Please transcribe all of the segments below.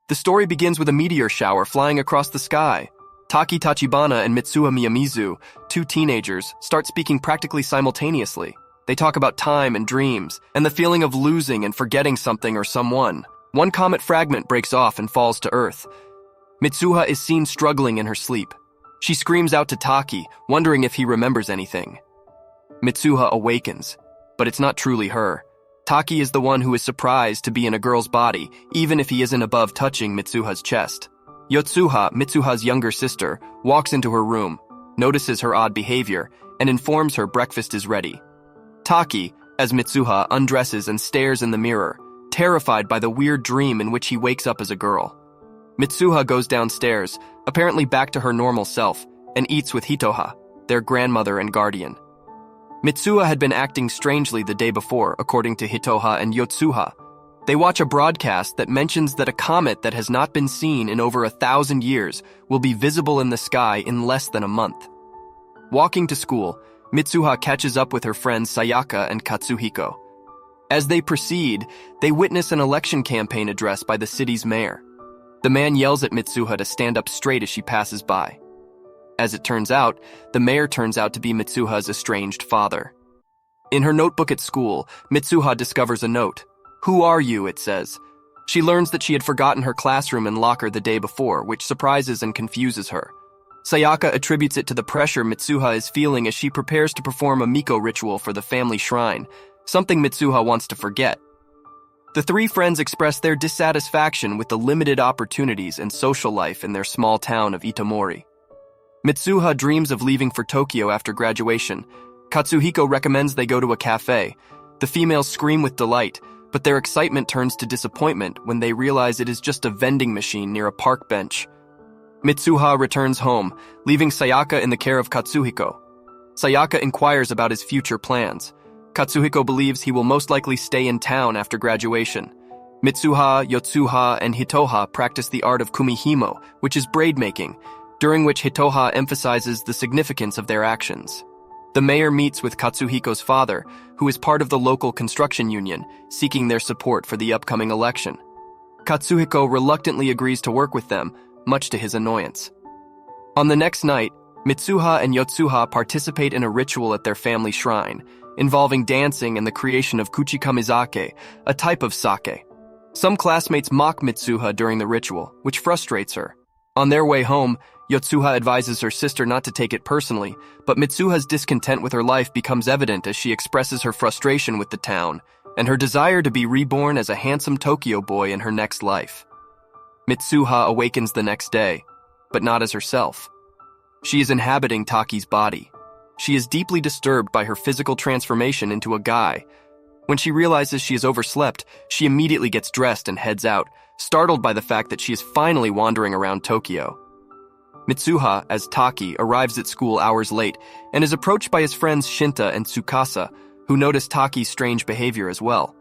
The story begins with a meteor shower flying across the sky. Taki Tachibana and Mitsuha Miyamizu, two teenagers, start speaking practically simultaneously. They talk about time and dreams, and the feeling of losing and forgetting something or someone. One comet fragment breaks off and falls to Earth. Mitsuha is seen struggling in her sleep. She screams out to Taki, wondering if he remembers anything. Mitsuha awakens, but it's not truly her. Taki is the one who is surprised to be in a girl's body, even if he isn't above touching Mitsuha's chest. Yotsuha, Mitsuha's younger sister, walks into her room, notices her odd behavior, and informs her breakfast is ready. Taki, as Mitsuha, undresses and stares in the mirror, terrified by the weird dream in which he wakes up as a girl. Mitsuha goes downstairs, apparently back to her normal self, and eats with Hitoha, their grandmother and guardian. Mitsuha had been acting strangely the day before, according to Hitoha and Yotsuha. They watch a broadcast that mentions that a comet that has not been seen in over 1,000 years will be visible in the sky in less than a month. Walking to school, Mitsuha catches up with her friends Sayaka and Katsuhiko. As they proceed, they witness an election campaign address by the city's mayor. The man yells at Mitsuha to stand up straight as she passes by. As it turns out, the mayor turns out to be Mitsuha's estranged father. In her notebook at school, Mitsuha discovers a note. "Who are you?" it says. She learns that she had forgotten her classroom and locker the day before, which surprises and confuses her. Sayaka attributes it to the pressure Mitsuha is feeling as she prepares to perform a Miko ritual for the family shrine, something Mitsuha wants to forget. The three friends express their dissatisfaction with the limited opportunities and social life in their small town of Itomori. Mitsuha dreams of leaving for Tokyo after graduation. Katsuhiko recommends they go to a cafe. The females scream with delight, but their excitement turns to disappointment when they realize it is just a vending machine near a park bench. Mitsuha returns home, leaving Sayaka in the care of Katsuhiko. Sayaka inquires about his future plans. Katsuhiko believes he will most likely stay in town after graduation. Mitsuha, Yotsuha, and Hitoha practice the art of kumihimo, which is braid making, during which Hitoha emphasizes the significance of their actions. The mayor meets with Katsuhiko's father, who is part of the local construction union, seeking their support for the upcoming election. Katsuhiko reluctantly agrees to work with them, much to his annoyance. On the next night, Mitsuha and Yotsuha participate in a ritual at their family shrine, involving dancing and the creation of kuchikamizake, a type of sake. Some classmates mock Mitsuha during the ritual, which frustrates her. On their way home, Yotsuha advises her sister not to take it personally, but Mitsuha's discontent with her life becomes evident as she expresses her frustration with the town and her desire to be reborn as a handsome Tokyo boy in her next life. Mitsuha awakens the next day, but not as herself. She is inhabiting Taki's body. She is deeply disturbed by her physical transformation into a guy. When she realizes she has overslept, she immediately gets dressed and heads out, startled by the fact that she is finally wandering around Tokyo. Mitsuha, as Taki, arrives at school hours late and is approached by his friends Shinta and Tsukasa, who notice Taki's strange behavior as well.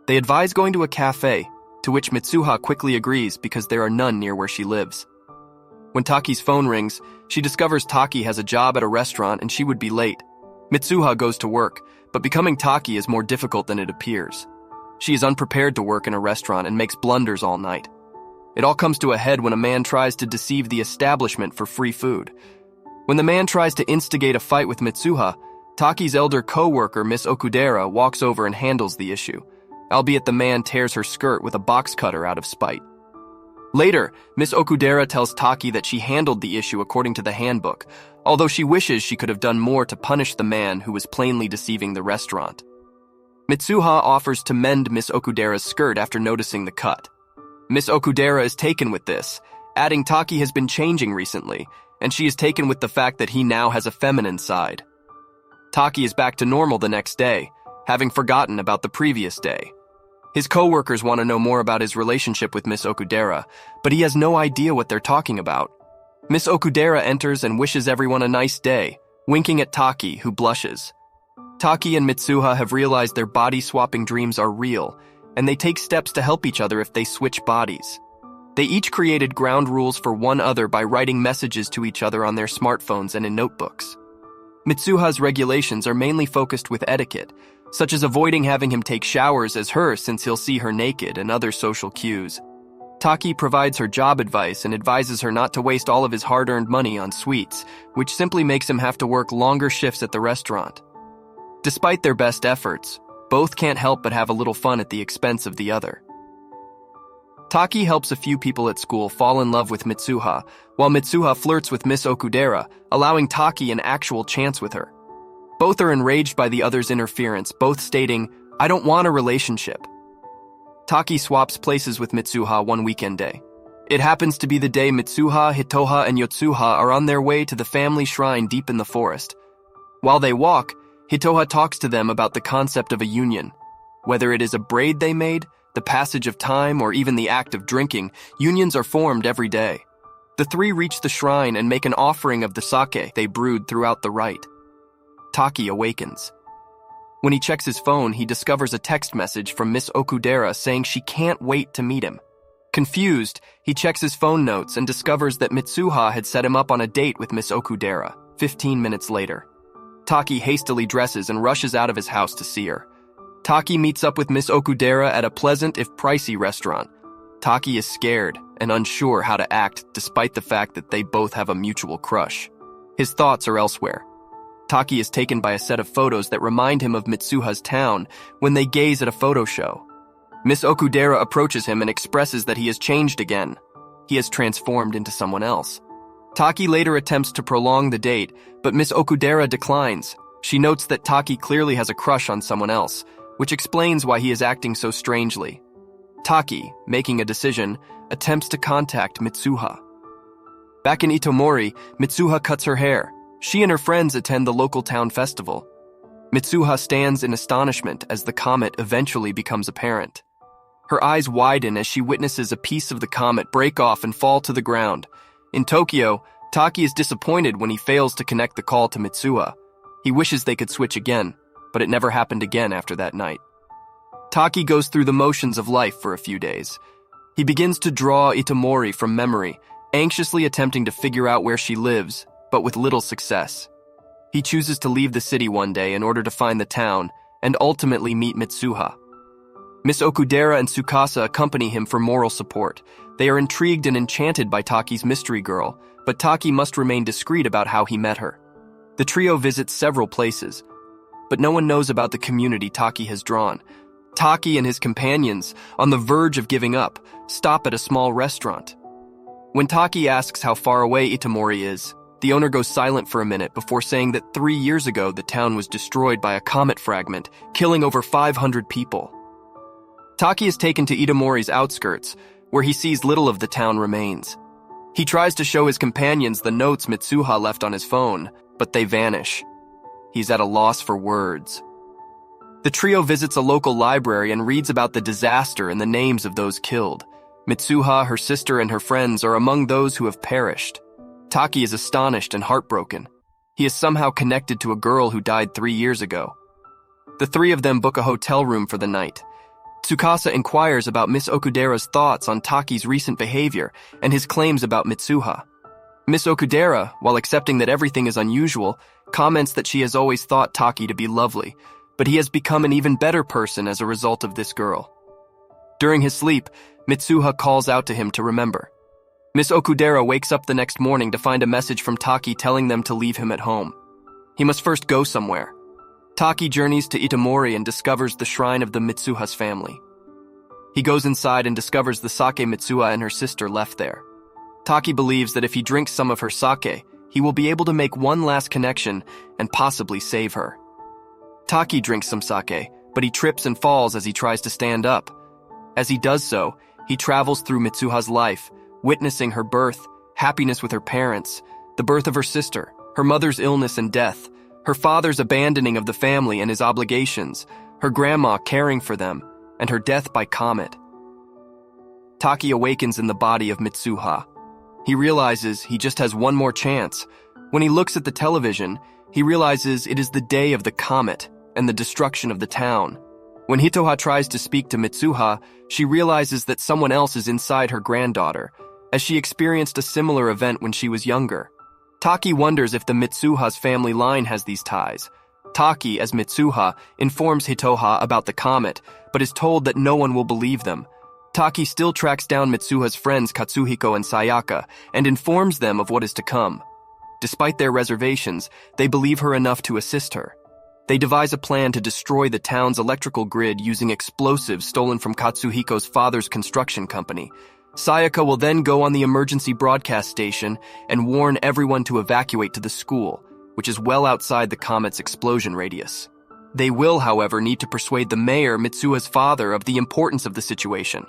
They advise going to a cafe, to which Mitsuha quickly agrees because there are none near where she lives. When Taki's phone rings, she discovers Taki has a job at a restaurant and she would be late. Mitsuha goes to work, but becoming Taki is more difficult than it appears. She is unprepared to work in a restaurant and makes blunders all night. It all comes to a head when a man tries to deceive the establishment for free food. When the man tries to instigate a fight with Mitsuha, Taki's elder co-worker, Miss Okudera, walks over and handles the issue, albeit the man tears her skirt with a box cutter out of spite. Later, Miss Okudera tells Taki that she handled the issue according to the handbook, although she wishes she could have done more to punish the man who was plainly deceiving the restaurant. Mitsuha offers to mend Miss Okudera's skirt after noticing the cut. Miss Okudera is taken with this, adding Taki has been changing recently, and she is taken with the fact that he now has a feminine side. Taki is back to normal the next day, having forgotten about the previous day. His co-workers want to know more about his relationship with Miss Okudera, but he has no idea what they're talking about. Miss Okudera enters and wishes everyone a nice day, winking at Taki, who blushes. Taki and Mitsuha have realized their body-swapping dreams are real, and they take steps to help each other if they switch bodies. They each created ground rules for one other by writing messages to each other on their smartphones and in notebooks. Mitsuha's regulations are mainly focused with etiquette, such as avoiding having him take showers as her since he'll see her naked and other social cues. Taki provides her job advice and advises her not to waste all of his hard-earned money on sweets, which simply makes him have to work longer shifts at the restaurant. Despite their best efforts, both can't help but have a little fun at the expense of the other. Taki helps a few people at school fall in love with Mitsuha, while Mitsuha flirts with Miss Okudera, allowing Taki an actual chance with her. Both are enraged by the other's interference, both stating, "I don't want a relationship." Taki swaps places with Mitsuha one weekend day. It happens to be the day Mitsuha, Hitoha, and Yotsuha are on their way to the family shrine deep in the forest. While they walk, Hitoha talks to them about the concept of a union. Whether it is a braid they made, the passage of time, or even the act of drinking, unions are formed every day. The three reach the shrine and make an offering of the sake they brewed throughout the rite. Taki awakens. When he checks his phone, he discovers a text message from Miss Okudera saying she can't wait to meet him. Confused, he checks his phone notes and discovers that Mitsuha had set him up on a date with Miss Okudera, 15 minutes later. Taki hastily dresses and rushes out of his house to see her. Taki meets up with Miss Okudera at a pleasant if pricey restaurant. Taki is scared and unsure how to act despite the fact that they both have a mutual crush. His thoughts are elsewhere. Taki is taken by a set of photos that remind him of Mitsuha's town when they gaze at a photo show. Miss Okudera approaches him and expresses that he has changed again. He has transformed into someone else. Taki later attempts to prolong the date, but Miss Okudera declines. She notes that Taki clearly has a crush on someone else, which explains why he is acting so strangely. Taki, making a decision, attempts to contact Mitsuha. Back in Itomori, Mitsuha cuts her hair. She and her friends attend the local town festival. Mitsuha stands in astonishment as the comet eventually becomes apparent. Her eyes widen as she witnesses a piece of the comet break off and fall to the ground. In Tokyo, Taki is disappointed when he fails to connect the call to Mitsuha. He wishes they could switch again, but it never happened again after that night. Taki goes through the motions of life for a few days. He begins to draw Itomori from memory, anxiously attempting to figure out where she lives, but with little success. He chooses to leave the city one day in order to find the town and ultimately meet Mitsuha. Miss Okudera and Tsukasa accompany him for moral support. They are intrigued and enchanted by Taki's mystery girl, but Taki must remain discreet about how he met her. The trio visits several places, but no one knows about the community Taki has drawn. Taki and his companions, on the verge of giving up, stop at a small restaurant. When Taki asks how far away Itomori is, the owner goes silent for a minute before saying that 3 years ago the town was destroyed by a comet fragment, killing over 500 people. Taki is taken to Itomori's outskirts, where he sees little of the town remains. He tries to show his companions the notes Mitsuha left on his phone, but they vanish. He's at a loss for words. The trio visits a local library and reads about the disaster and the names of those killed. Mitsuha, her sister, and her friends are among those who have perished. Taki is astonished and heartbroken. He is somehow connected to a girl who died 3 years ago. The three of them book a hotel room for the night. Tsukasa inquires about Miss Okudera's thoughts on Taki's recent behavior and his claims about Mitsuha. Miss Okudera, while accepting that everything is unusual, comments that she has always thought Taki to be lovely, but he has become an even better person as a result of this girl. During his sleep, Mitsuha calls out to him to remember. Miss Okudera wakes up the next morning to find a message from Taki telling them to leave him at home. He must first go somewhere. Taki journeys to Itomori and discovers the shrine of the Mitsuha's family. He goes inside and discovers the sake Mitsuha and her sister left there. Taki believes that if he drinks some of her sake, he will be able to make one last connection and possibly save her. Taki drinks some sake, but he trips and falls as he tries to stand up. As he does so, he travels through Mitsuha's life, witnessing her birth, happiness with her parents, the birth of her sister, her mother's illness and death, her father's abandoning of the family and his obligations, her grandma caring for them, and her death by comet. Taki awakens in the body of Mitsuha. He realizes he just has one more chance. When he looks at the television, he realizes it is the day of the comet and the destruction of the town. When Hitoha tries to speak to Mitsuha, she realizes that someone else is inside her granddaughter, as she experienced a similar event when she was younger. Taki wonders if the Mitsuha's family line has these ties. Taki, as Mitsuha, informs Hitoha about the comet, but is told that no one will believe them. Taki still tracks down Mitsuha's friends Katsuhiko and Sayaka and informs them of what is to come. Despite their reservations, they believe her enough to assist her. They devise a plan to destroy the town's electrical grid using explosives stolen from Katsuhiko's father's construction company. Sayaka will then go on the emergency broadcast station and warn everyone to evacuate to the school, which is well outside the comet's explosion radius. They will, however, need to persuade the mayor, Mitsuha's father, of the importance of the situation.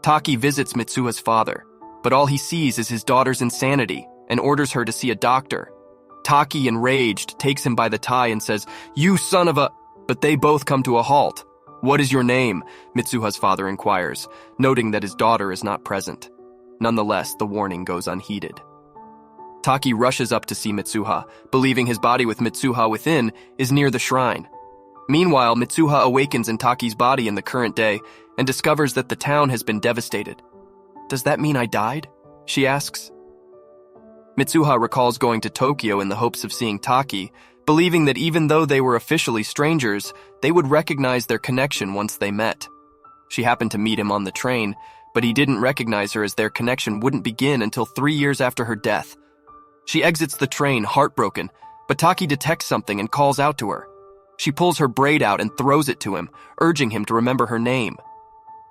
Taki visits Mitsuha's father, but all he sees is his daughter's insanity and orders her to see a doctor. Taki, enraged, takes him by the tie and says, "You son of a..." But they both come to a halt. "What is your name?" Mitsuha's father inquires, noting that his daughter is not present. Nonetheless, the warning goes unheeded. Taki rushes up to see Mitsuha, believing his body with Mitsuha within is near the shrine. Meanwhile, Mitsuha awakens in Taki's body in the current day and discovers that the town has been devastated. "Does that mean I died?" she asks. Mitsuha recalls going to Tokyo in the hopes of seeing Taki, believing that even though they were officially strangers, they would recognize their connection once they met. She happened to meet him on the train, but he didn't recognize her as their connection wouldn't begin until 3 years after her death. She exits the train, heartbroken, but Taki detects something and calls out to her. She pulls her braid out and throws it to him, urging him to remember her name.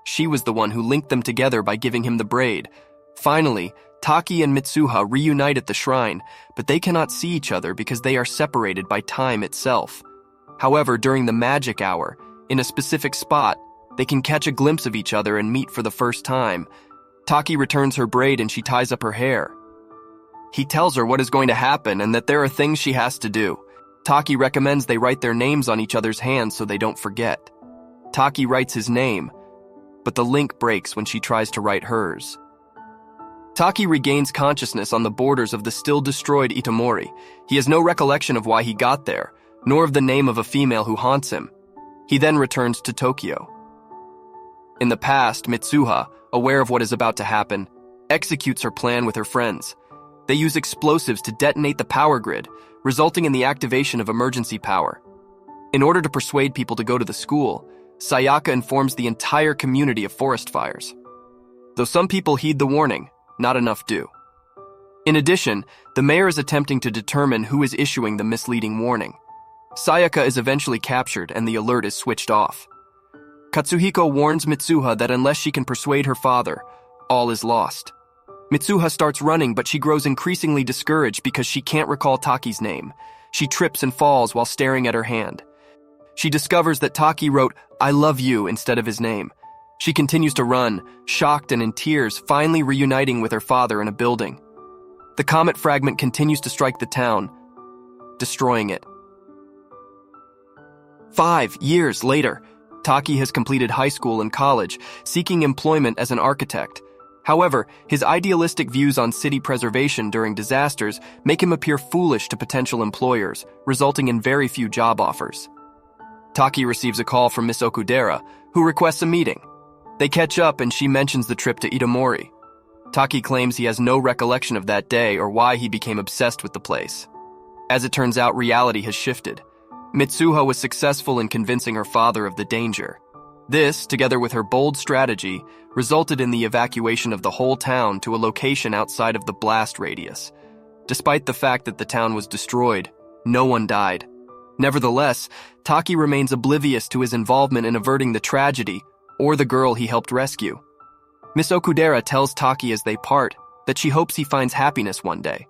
She was the one who linked them together by giving him the braid. Finally, Taki and Mitsuha reunite at the shrine, but they cannot see each other because they are separated by time itself. However, during the magic hour, in a specific spot, they can catch a glimpse of each other and meet for the first time. Taki returns her braid and she ties up her hair. He tells her what is going to happen and that there are things she has to do. Taki recommends they write their names on each other's hands so they don't forget. Taki writes his name, but the link breaks when she tries to write hers. Taki regains consciousness on the borders of the still-destroyed Itomori. He has no recollection of why he got there, nor of the name of a female who haunts him. He then returns to Tokyo. In the past, Mitsuha, aware of what is about to happen, executes her plan with her friends. They use explosives to detonate the power grid, resulting in the activation of emergency power. In order to persuade people to go to the school, Sayaka informs the entire community of forest fires. Though some people heed the warning, not enough do. In addition, the mayor is attempting to determine who is issuing the misleading warning. Sayaka is eventually captured and the alert is switched off. Katsuhiko warns Mitsuha that unless she can persuade her father, all is lost. Mitsuha starts running, but she grows increasingly discouraged because she can't recall Taki's name. She trips and falls while staring at her hand. She discovers that Taki wrote, "I love you," instead of his name. She continues to run, shocked and in tears, finally reuniting with her father in a building. The comet fragment continues to strike the town, destroying it. 5 years later, Taki has completed high school and college, seeking employment as an architect. However, his idealistic views on city preservation during disasters make him appear foolish to potential employers, resulting in very few job offers. Taki receives a call from Miss Okudera, who requests a meeting. They catch up and she mentions the trip to Itomori. Taki claims he has no recollection of that day or why he became obsessed with the place. As it turns out, reality has shifted. Mitsuha was successful in convincing her father of the danger. This, together with her bold strategy, resulted in the evacuation of the whole town to a location outside of the blast radius. Despite the fact that the town was destroyed, no one died. Nevertheless, Taki remains oblivious to his involvement in averting the tragedy or the girl he helped rescue. Miss Okudera tells Taki as they part that she hopes he finds happiness one day.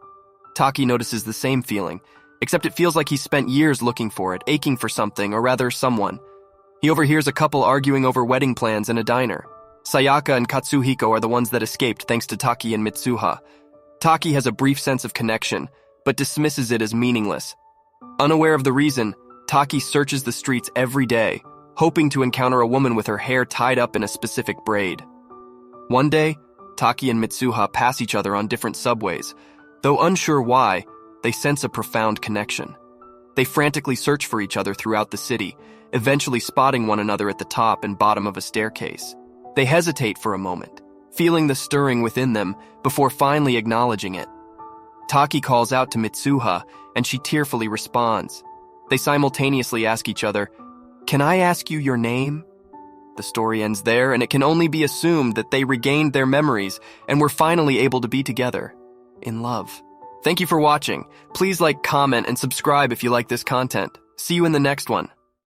Taki notices the same feeling, except it feels like he spent years looking for it, aching for something, or rather someone. He overhears a couple arguing over wedding plans in a diner. Sayaka and Katsuhiko are the ones that escaped thanks to Taki and Mitsuha. Taki has a brief sense of connection, but dismisses it as meaningless. Unaware of the reason, Taki searches the streets every day, hoping to encounter a woman with her hair tied up in a specific braid. One day, Taki and Mitsuha pass each other on different subways. Though unsure why, they sense a profound connection. They frantically search for each other throughout the city, eventually spotting one another at the top and bottom of a staircase. They hesitate for a moment, feeling the stirring within them before finally acknowledging it. Taki calls out to Mitsuha, and she tearfully responds. They simultaneously ask each other, "Can I ask you your name?" The story ends there, and it can only be assumed that they regained their memories and were finally able to be together, in love. Thank you for watching. Please like, comment, and subscribe if you like this content. See you in the next one.